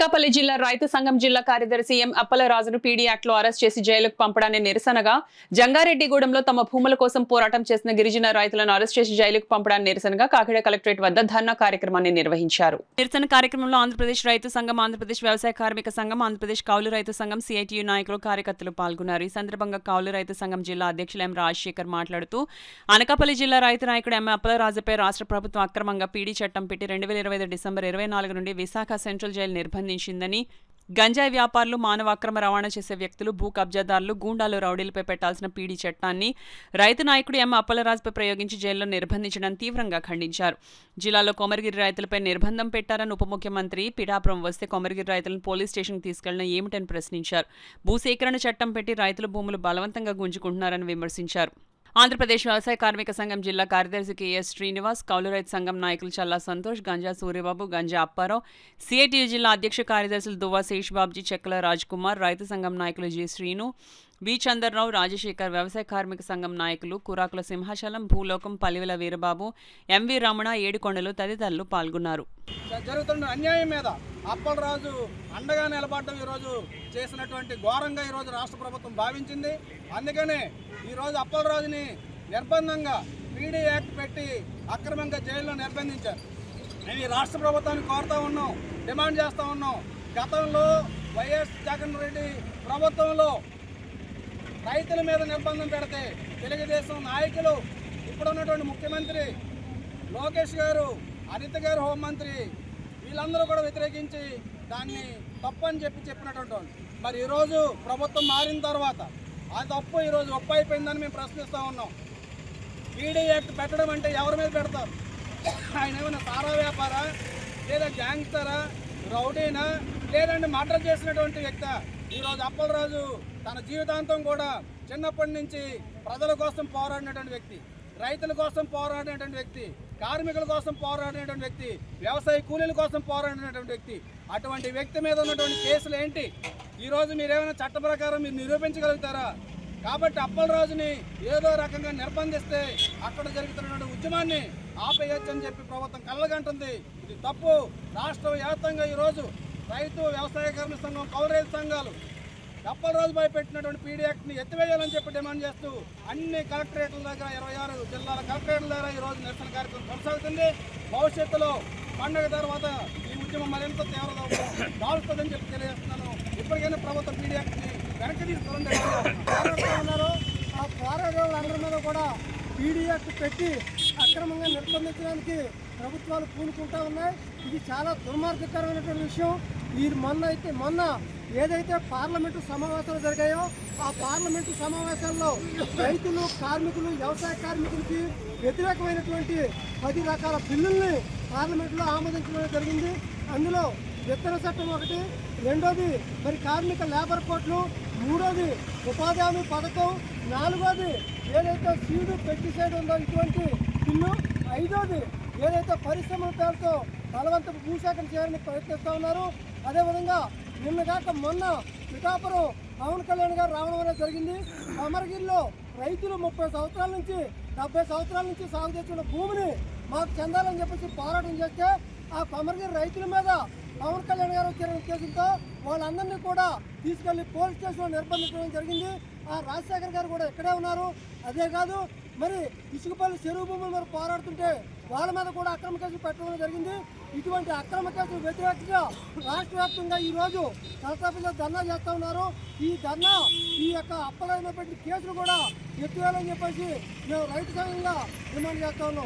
అనకాపల్లి జిల్లా రైతు సంఘం జిల్లా కార్యదర్శి ఎం అప్పలరాజును పీడీ యాక్ట్ లో అరెస్ట్ చేసి జైలుకు పంపడాన్ని నిరసనగా జంగారెడ్డిగూడెంలో తమ భూముల కోసం పోరాటం చేసిన గిరిజన రైతులను అరెస్ట్ చేసి జైలుకు పంపడాన్ని నిరసనగా కాకినాడ కలెక్టరేట్ వద్ద ధర్నా కార్యక్రమాన్ని నిర్వహించారు. నిరసన కార్యక్రమంలో ఆంధ్రప్రదేశ్ రైతు సంఘం, ఆంధ్రప్రదేశ్ వ్యవసాయ కార్మిక సంఘం, ఆంధ్రప్రదేశ్ కౌలు రైతు సంఘం, సిఐటియు నాయకులు, కార్యకర్తలు పాల్గొన్నారు. ఈ సందర్భంగా కౌలు రైతు సంఘం జిల్లా అధ్యక్షులు ఎం రాజశేఖర్ మాట్లాడుతూ అనకాపల్లి జిల్లా రైతు నాయకుడు ఎం అప్పలరాజుపై రాష్ట్ర ప్రభుత్వం అక్రమంగా పీడీ చట్టం పెట్టి 2025 డిసెంబర్ 24 నుండి విశాఖ సెంట్రల్ జైలు నిర్బంధించిందని, గంజాయి వ్యాపారులు, మానవ అక్రమ రవాణా చేసే వ్యక్తులు, భూ కబ్జాదారులు, గూండాలు, రౌడీలపై పెట్టాల్సిన పీడీ చట్టాన్ని రైతు నాయకుడు ఎం అప్పలరాజుపై ప్రయోగించి జైల్లో నిర్బంధించడం తీవ్రంగా ఖండించారు. జిల్లాలో కొమరగిరి రైతులపై నిర్బంధం పెట్టారని ఉప ముఖ్యమంత్రి పిఠాపురం వస్తే కొమరగిరి రైతులను పోలీస్ స్టేషన్కి తీసుకెళ్లడం ఏమిటని ప్రశ్నించారు. భూసేకరణ చట్టం పెట్టి రైతుల భూములు బలవంతంగా గుంజుకుంటున్నారని విమర్శించారు. ఆంధ్రప్రదేశ్ వ్యవసాయ కార్మిక సంఘం జిల్లా కార్యదర్శి కెఎస్ శ్రీనివాస్, కౌలు రైతు సంఘం నాయకులు చల్లా సంతోష్, గంజా సూర్యబాబు, గంజా అప్పారావు, సిఐటియు జిల్లా అధ్యక్ష కార్యదర్శులు దువ్వా శేషబాబ్జీ, చెక్కల రాజ్ కుమార్, రైతు సంఘం నాయకులు జి శ్రీను, వి చంద్రరావు, రాజశేఖర్, వ్యవసాయ కార్మిక సంఘం నాయకులు కురాకుల సింహాచలం, భూలోకం, పల్లివెల వీరబాబు, ఎంవి రమణ, ఏడుకొండలు తదితరులు పాల్గొన్నారు. జరుగుతున్న అన్యాయం మీద అప్పలరాజు అండగా నిలబడడం ఈరోజు చేసినటువంటి ఘోరంగా ఈరోజు రాష్ట్ర ప్రభుత్వం భావించింది. అందుకనే ఈరోజు అప్పలరాజుని నిర్బంధంగా పీడీ యాక్ట్ పెట్టి అక్రమంగా జైల్లో నిర్బంధించారు. మేము ఈ రాష్ట్ర ప్రభుత్వాన్ని కోరుతూ ఉన్నాం, డిమాండ్ చేస్తూ ఉన్నాం. గతంలో వైఎస్ జగన్ రెడ్డి ప్రభుత్వంలో రైతుల మీద నిర్బంధం పెడితే తెలుగుదేశం నాయకులు, ఇప్పుడున్నటువంటి ముఖ్యమంత్రి లోకేష్ గారు, అనిత గారు హోంమంత్రి, వీళ్ళందరూ కూడా వ్యతిరేకించి దాన్ని తప్పని చెప్పినటువంటి వాళ్ళు. మరి ఈరోజు ప్రభుత్వం మారిన తర్వాత ఆ తప్పు ఈరోజు ఒప్పు అయిపోయిందని మేము ప్రశ్నిస్తూ ఉన్నాం. పీడీ యాక్ట్ పెట్టడం అంటే ఎవరి మీద పెడతారు? ఆయన ఏమైనా సారా వ్యాపారా, లేదా గ్యాంగ్స్టరా, రౌడీనా, లేదంటే మర్డర్ చేసినటువంటి వ్యక్తి? ఈరోజు అప్పలరాజు తన జీవితాంతం కూడా చిన్నప్పటి నుంచి ప్రజల కోసం పోరాడినటువంటి వ్యక్తి, రైతుల కోసం పోరాడినటువంటి వ్యక్తి, కార్మికుల కోసం పోరాడినటువంటి వ్యక్తి, వ్యవసాయ కూలీల కోసం పోరాడినటువంటి వ్యక్తి. అటువంటి వ్యక్తి మీద ఉన్నటువంటి కేసులు ఏంటి? ఈరోజు మీరేమైనా చట్ట ప్రకారం మీరు నిరూపించగలుగుతారా? కాబట్టి అప్పలరాజుని ఏదో రకంగా నిర్బంధిస్తే అక్కడ జరుగుతున్నటువంటి ఉద్యమాన్ని ఆపేయచ్చు అని చెప్పి ప్రభుత్వం కళ్ళగంటుంది. ఇది తప్పు. రాష్ట్ర వ్యాప్తంగా ఈరోజు రైతు, వ్యవసాయ కార్మిక సంఘం, కౌలు రైతు సంఘాలు అప్పలరాజుపై పెట్టినటువంటి పీడీ యాక్ట్ని ఎత్తివేయాలని చెప్పి డిమాండ్ చేస్తూ అన్ని కలెక్టరేట్ల దగ్గర 26 జిల్లాల కలెక్టరేట్ల దగ్గర ఈరోజు నిరసన కార్యక్రమం కొనసాగుతుంది. భవిష్యత్తులో పండుగ తర్వాత ఈ ఉద్యమం మరింత తీవ్రత దాల్స్తుందని చెప్పి తెలియజేస్తున్నాను. ఇప్పటికైనా ప్రభుత్వం పీడీ యాక్ట్ని వెనక్కి తీసుకోవాలని ఉన్నారు. ఆ పోరాటాలందరి మీద కూడా పీడీ యాక్ట్ పెట్టి అక్రమంగా నిర్బంధించడానికి ప్రభుత్వాలు పూనుకుంటా ఉన్నాయి. ఇది చాలా దుర్మార్గకరమైనటువంటి విషయం. ఈ మొన్న ఏదైతే పార్లమెంటు సమావేశాలు జరిగాయో ఆ పార్లమెంటు సమావేశాల్లో రైతులు, కార్మికులు, వ్యవసాయ కార్మికులకి వ్యతిరేకమైనటువంటి 10 రకాల బిల్లుల్ని పార్లమెంట్లో ఆమోదించడం జరిగింది. అందులో విత్తన చట్టం ఒకటి, రెండోది మరి కార్మిక లేబర్ కోడ్లు, మూడోది ఉపాధి హామీ పథకం, నాలుగోది ఏదైతే సీడు పెస్టిసైడ్ ఉందో ఇటువంటి బిల్లు, ఐదోది ఏదైతే పరిశ్రమల పేరుతో బలవంతపు భూసేకరణ చేయాలని ప్రయత్నిస్తూ ఉన్నారు. అదేవిధంగా నిన్నగాక మొన్న పిఠాపురం పవన్ కళ్యాణ్ గారు రావడం అనేది జరిగింది. కొమరగిరిలో రైతులు 30 సంవత్సరాల నుంచి 70 సంవత్సరాల నుంచి సాగు చేస్తున్న భూమిని మాకు చెందాలని చెప్పేసి పోరాటం చేస్తే ఆ కొమరగిరి రైతుల మీద పవన్ కళ్యాణ్ గారు వచ్చిన ఉద్దేశంతో వాళ్ళందరినీ కూడా తీసుకెళ్లి పోలీస్ స్టేషన్లో నిర్బంధించడం జరిగింది. ఆ రాజశేఖర్ గారు కూడా ఇక్కడే ఉన్నారు. అదే కాదు, మరి ఇసుకపల్లి చెరువు భూముల మీద పోరాడుతుంటే వాళ్ళ మీద కూడా అక్రమ కేసులు పెట్టడం జరిగింది. ఇటువంటి అక్రమ కేసులు వ్యతిరేకంగా రాష్ట్ర వ్యాప్తంగా ఈరోజు కలెక్టరేట్లో ధర్నా చేస్తూ ఉన్నారు. ఈ ధర్నా ఈ యొక్క అప్పలైన పెట్టిన కేసులు కూడా ఎత్తివేయాలని చెప్పేసి మేము రైతు సంఘంగా డిమాండ్ చేస్తా ఉన్నాం.